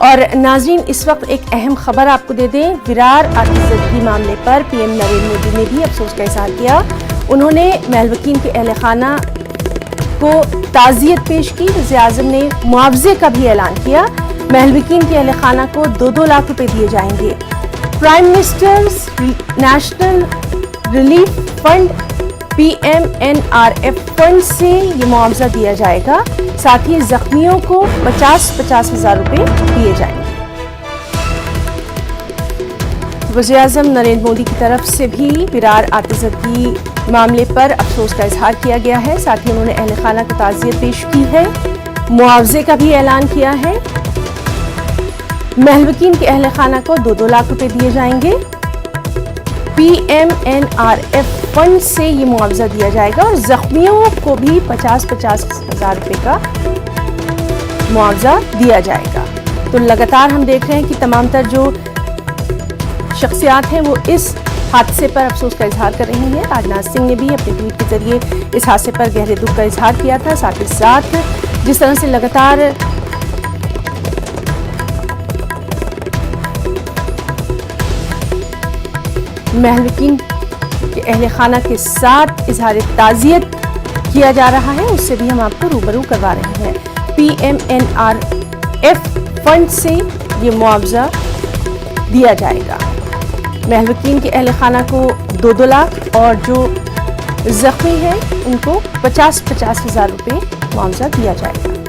और नाज़रीन, इस वक्त एक अहम खबर आपको दे दें। विरार आतिशबाजी मामले पर पीएम नरेंद्र मोदी ने भी अफसोस का इजहार किया। उन्होंने महलवकीन के अहल खाना को ताज़ियत पेश की। वज़ीर-ए-आज़म ने मुआवजे का भी ऐलान किया। महलवकीन के अहल खाना को 2-2 लाख रुपए दिए जाएंगे। Prime ministers national relief fund PMNRF fund से ये मुआवजा दिया जाएगा। साथ ही जख्मियों को 50-50 हज़ार रुपए दिए जाएंगे। वज़ीर-ए-आज़म नरेंद्र मोदी की तरफ से भी विरार आतिशबाजी मामले पर अफसोस का इजहार किया गया है। साथ ही उन्होंने अहल खाना को ताज़ियत पेश की है, मुआवजे का भी ऐलान किया है। महलवकीन के अहल खाना को 2-2 लाख रुपए दिए जाएंगे। PMNRF फंड से ये मुआवजा दिया जाएगा और जख्मियों को भी 50-50 हज़ार रुपए का मुआवजा दिया जाएगा। तो लगातार हम देख रहे हैं कि तमाम तर जो शख्सियात हैं वो इस हादसे पर अफसोस का इजहार कर रही हैं। राजनाथ सिंह ने भी अपने ट्वीट के जरिए इस हादसे पर गहरे दुख का इजहार किया था। साथ ही साथ जिस तरह से लगातार महलवकीन के अहल खाना के साथ इजहार ताज़ियत किया जा रहा है, उससे भी हम आपको रूबरू करवा रहे हैं। PMNRF फंड से ये मुआवजा दिया जाएगा। महलवकीन के अहल खाना को 2-2 लाख और जो जख्मी हैं उनको 50-50 हज़ार रुपये मुआवजा दिया जाएगा।